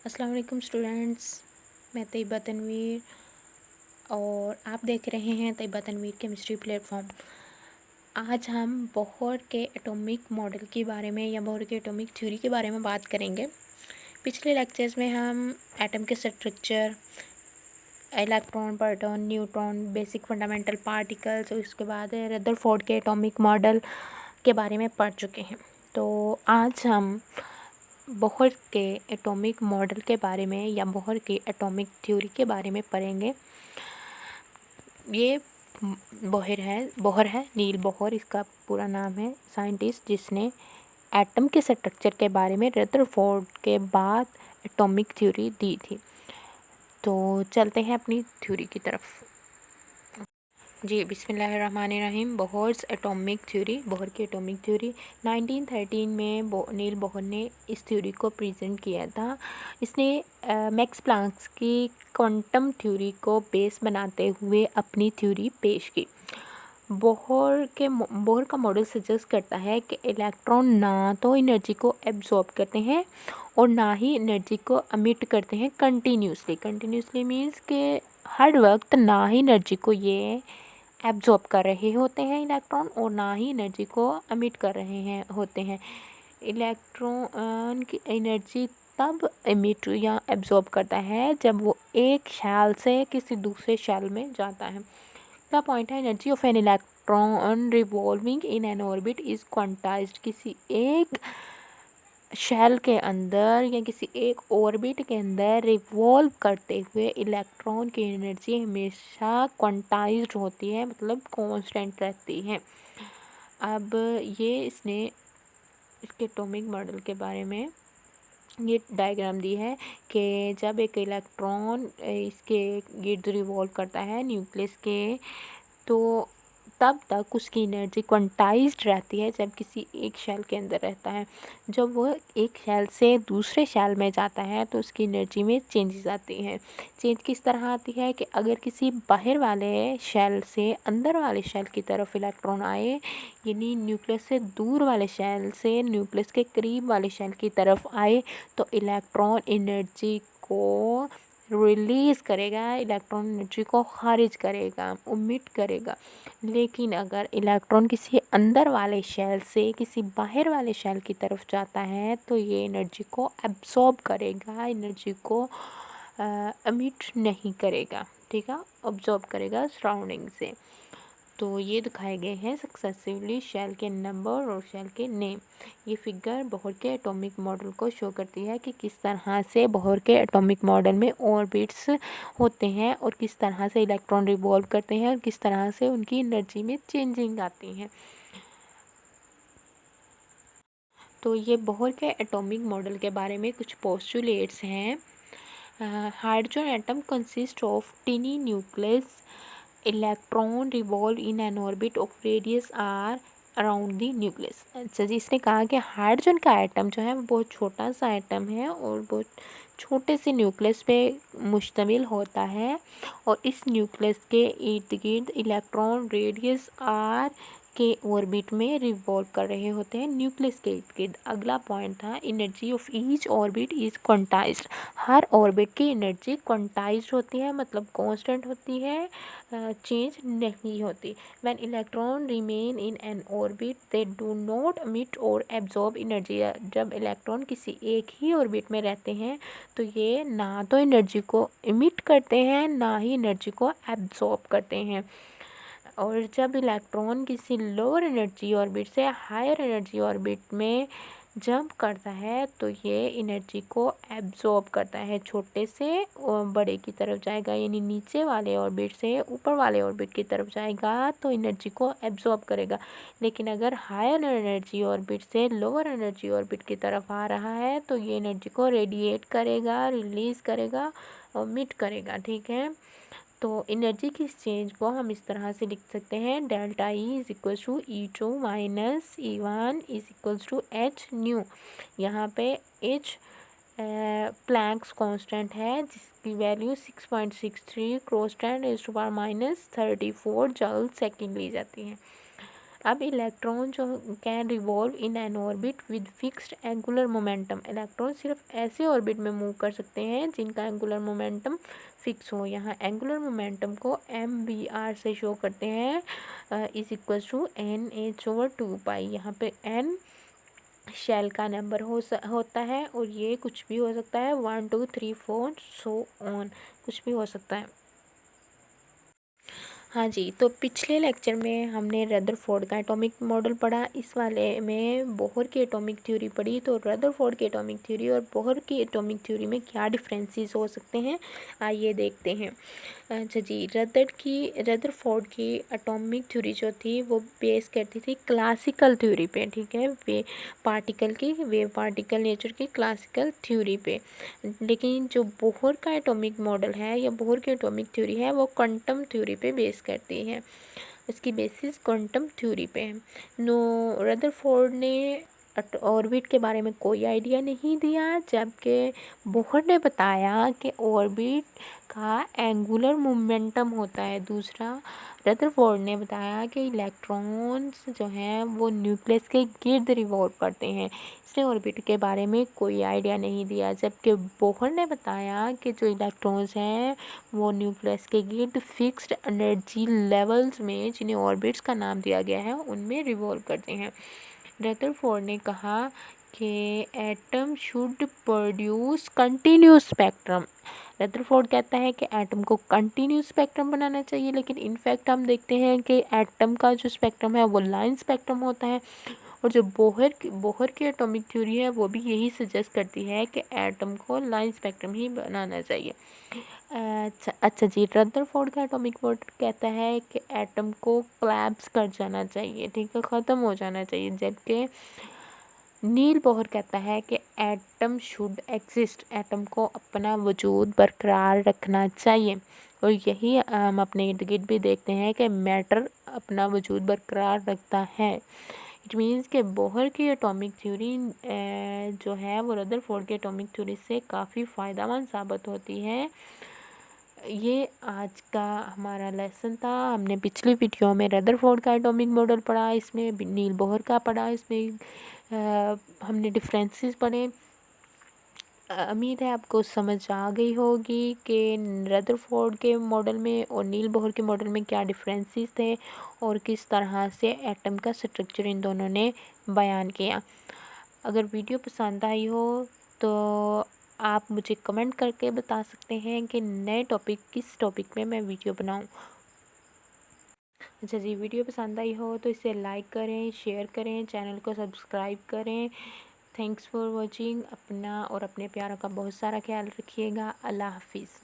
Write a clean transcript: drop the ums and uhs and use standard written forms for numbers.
अस्सलाम वालेकुम स्टूडेंट्स। मैं तैयबा तनवीर और आप देख रहे हैं तैयबा तनवीर केमिस्ट्री प्लेटफॉर्म। आज हम बोहर के एटॉमिक मॉडल के बारे में या बोहर के एटॉमिक थ्योरी के बारे में बात करेंगे। पिछले लेक्चर्स में हम एटम के structure, electron, proton, neutron, basic fundamental particles और उसके बाद रदरफोर्ड के एटॉमिक मॉडल के बारे में पढ़ चुके हैं। तो आज हम बोहर के एटॉमिक मॉडल के बारे में या बोहर की एटॉमिक थ्योरी के बारे में पढ़ेंगे। ये बोहर है नील बोहर इसका पूरा नाम है, साइंटिस्ट जिसने एटम के स्ट्रक्चर के बारे में रदरफोर्ड के बाद एटॉमिक थ्योरी दी थी। तो चलते हैं अपनी थ्योरी की तरफ। जी बिस्मिल्लाहिर्रहमानिर्रहीम। बोहर्स एटॉमिक थ्योरी, बोहर की एटॉमिक थ्योरी 1913 में नील बोहर ने इस थ्योरी को प्रेजेंट किया था। इसने मैक्स प्लैंक की क्वांटम थ्योरी को बेस बनाते हुए अपनी थ्योरी पेश की। बोहर का मॉडल सजेस्ट करता है कि इलेक्ट्रॉन ना तो एनर्जी को एब्जॉर्ब करते हैं और ना ही एनर्जी को एमिट करते हैं कंटिन्यूसली मीन्स के हर वक्त ना ही एनर्जी को ये एब्जॉर्ब कर रहे होते हैं इलेक्ट्रॉन और ना ही एनर्जी को एमिट कर रहे हैं होते हैं। इलेक्ट्रॉन की एनर्जी तब एमिट या एब्जॉर्ब करता है जब वो एक शेल से किसी दूसरे शेल में जाता है। का पॉइंट है, energy of an electron revolving in an orbit is quantized. किसी एक शेल के अंदर या किसी एक ऑर्बिट के अंदर रिवॉल्व करते हुए इलेक्ट्रॉन की एनर्जी हमेशा क्वांटाइज्ड होती है, मतलब कांस्टेंट रहती है। अब ये इसने इसके एटॉमिक मॉडल के बारे में ये डायग्राम दी है कि जब एक इलेक्ट्रॉन इसके गिर्द रिवॉल्व करता है न्यूक्लियस के, तो तब तक उसकी एनर्जी क्वांटाइज्ड रहती है जब किसी एक शेल के अंदर रहता है। जब वो एक शेल से दूसरे शेल में जाता है तो उसकी एनर्जी में चेंजेस आती हैं। चेंज किस तरह आती है कि अगर किसी बाहर वाले शेल से अंदर वाले शेल की तरफ इलेक्ट्रॉन आए, यानी न्यूक्लियस से दूर वाले शेल से न्यूक्लियस के करीब वाले शेल की तरफ आए, तो इलेक्ट्रॉन एनर्जी को रिलीज़ करेगा, इलेक्ट्रॉन एनर्जी को खारिज करेगा, उमिट करेगा। लेकिन अगर इलेक्ट्रॉन किसी अंदर वाले शेल से किसी बाहर वाले शेल की तरफ जाता है तो ये एनर्जी को एब्सॉर्ब करेगा, एनर्जी को एमिट नहीं करेगा, ठीक है, ऑब्जॉर्ब करेगा सराउंडिंग से। तो ये दिखाए गए हैं सक्सेसिवली शेल के नंबर और शेल के नेम। ये फिगर बोहर के एटॉमिक मॉडल को शो करती है कि किस तरह से बोहर के एटॉमिक मॉडल में ऑर्बिट्स होते हैं और किस तरह से इलेक्ट्रॉन रिवॉल्व करते हैं और किस तरह से उनकी एनर्जी में चेंजिंग आती है। तो ये बोहर के एटॉमिक मॉडल के बारे में कुछ पोस्टुलेट्स हैं। Hydrogen atom consist of tiny nucleus, electron revolve in an orbit of radius R around the nucleus. अच्छा जी, इसने कहा कि हाइड्रोजन का एटम जो है वो बहुत छोटा सा एटम है और बहुत छोटे से न्यूक्लियस पे मुश्तमिल होता है और इस न्यूक्लियस के इर्द गिर्द इलेक्ट्रॉन रेडियस आर के ऑर्बिट में रिवॉल्व कर रहे होते हैं न्यूक्लियस के इर्द गिर्द। अगला पॉइंट था, energy of each orbit is quantized. Her orbit की एनर्जी क्वांटाइज्ड होती है, मतलब कांस्टेंट होती है, चेंज नहीं होती। When electron remain in an orbit they do not emit और एब्जॉर्ब एनर्जी। जब इलेक्ट्रॉन किसी एक ही ऑर्बिट में रहते हैं तो ये ना तो एनर्जी को एमिट करते हैं ना ही एनर्जी को एब्जॉर्ब करते हैं। और जब इलेक्ट्रॉन किसी लोअर एनर्जी ऑर्बिट से हायर एनर्जी ऑर्बिट में जंप करता है तो ये एनर्जी को एब्जॉर्ब करता है, छोटे से बड़े की तरफ जाएगा, यानी नीचे वाले ऑर्बिट से ऊपर वाले ऑर्बिट की तरफ जाएगा तो एनर्जी को एब्जॉर्ब करेगा। लेकिन अगर हायर एनर्जी ऑर्बिट से लोअर एनर्जी ऑर्बिट की तरफ आ रहा है तो ये एनर्जी को रेडिएट करेगा, रिलीज़ करेगा और मिट करेगा, ठीक है। तो एनर्जी की एक्सचेंज को हम इस तरह से लिख सकते हैं, delta E is equals to E2 minus E1 is equals to H nu. यहाँ पे एच प्लैंक्स कांस्टेंट है जिसकी value 6.63 cross 10 to power minus 34 joule second ली जाती है। अब इलेक्ट्रॉन जो can revolve in an orbit with fixed angular momentum. Electron सिर्फ ऐसे ऑर्बिट में मूव कर सकते हैं जिनका एंगुलर मोमेंटम फिक्स हो। यहाँ एंगुलर मोमेंटम को mvr से शो करते हैं इज इक्वल टू NH/2 पाई। यहाँ पे n शेल का नंबर होता है और ये कुछ भी हो सकता है, 1 2 3 4 सो ऑन, कुछ भी हो सकता है। हाँ जी, तो पिछले लेक्चर में हमने रदरफोर्ड का एटॉमिक मॉडल पढ़ा, इस वाले में बोहर की एटॉमिक थ्योरी पढ़ी। तो रदरफोर्ड की एटॉमिक थ्योरी और बोहर की एटॉमिक थ्योरी में क्या डिफरेंसेस हो सकते हैं, आइए देखते हैं। अच्छा जी, रदरफोर्ड की एटॉमिक थ्योरी जो थी वो बेस करती थी क्लासिकल थ्योरी पे, ठीक है, वेव पार्टिकल नेचर की क्लासिकल थ्योरी पे। लेकिन जो बोहर का एटॉमिक मॉडल है या बोहर की एटॉमिक थ्योरी है वो क्वांटम थ्योरी पे बेस करती है, उसकी बेसिस क्वांटम थ्योरी पे है। रदरफोर्ड ने ऑर्बिट के बारे में कोई आइडिया नहीं दिया, जबकि बोहर ने बताया कि ऑर्बिट का एंगुलर मोमेंटम होता है। दूसरा, रदरफोर्ड ने बताया कि इलेक्ट्रॉन्स जो हैं वो न्यूक्लियस के गिर्द रिवॉल्व करते हैं, इसने ऑर्बिट के बारे में कोई आइडिया नहीं दिया। जबकि बोहर ने बताया कि जो इलेक्ट्रॉन्स हैं वो न्यूक्लियस के गिर्द फिक्स्ड एनर्जी लेवल्स में, जिन्हें ऑर्बिट्स का नाम दिया गया है, उनमें रिवॉल्व करते हैं। रदरफोर्ड ने कहा कि atom should produce continuous spectrum. Rutherford कहता है कि एटम को कंटिन्यूस स्पेक्ट्रम बनाना चाहिए, लेकिन इनफैक्ट हम देखते हैं कि एटम का जो स्पेक्ट्रम है वो लाइन स्पेक्ट्रम होता है। और जो बोहर की एटॉमिक थ्योरी है वो भी यही सजेस्ट करती है कि एटम को लाइन स्पेक्ट्रम ही बनाना चाहिए। अच्छा जी, रदरफोर्ड का एटॉमिक मॉडल कहता है कि एटम को कोलैप्स कर जाना चाहिए, ठीक है, ख़त्म हो जाना चाहिए। जबकि नील बोहर कहता है कि एटम शुड एग्जिस्ट, एटम को अपना वजूद बरकरार रखना चाहिए। और यही हम अपने इर्द गिर्द भी देखते हैं कि मैटर अपना वजूद बरकरार रखता है। इट मीन्स कि बोहर की एटॉमिक थ्योरी जो है वो रदरफोर्ड की एटॉमिक थ्योरी से काफ़ी फ़ायदेमंद साबित होती है। ये आज का हमारा लेसन था। हमने पिछली वीडियो में रदरफोर्ड का एटॉमिक मॉडल पढ़ा, इसमें नील बोहर का पढ़ा, इसमें हमने डिफरेंसेस पढ़े। उम्मीद है आपको समझ आ गई होगी कि रदरफोर्ड के मॉडल में और नील बोहर के मॉडल में क्या डिफरेंसेस थे और किस तरह से एटम का स्ट्रक्चर इन दोनों ने बयान किया। अगर वीडियो पसंद आई हो तो आप मुझे कमेंट करके बता सकते हैं कि नए टॉपिक किस टॉपिक में मैं वीडियो बनाऊं। अच्छा जी, वीडियो पसंद आई हो तो इसे लाइक करें, शेयर करें, चैनल को सब्सक्राइब करें। Thanks for watching. अपना और अपने प्यारों का बहुत सारा ख्याल रखिएगा। अल्लाह हाफिज़।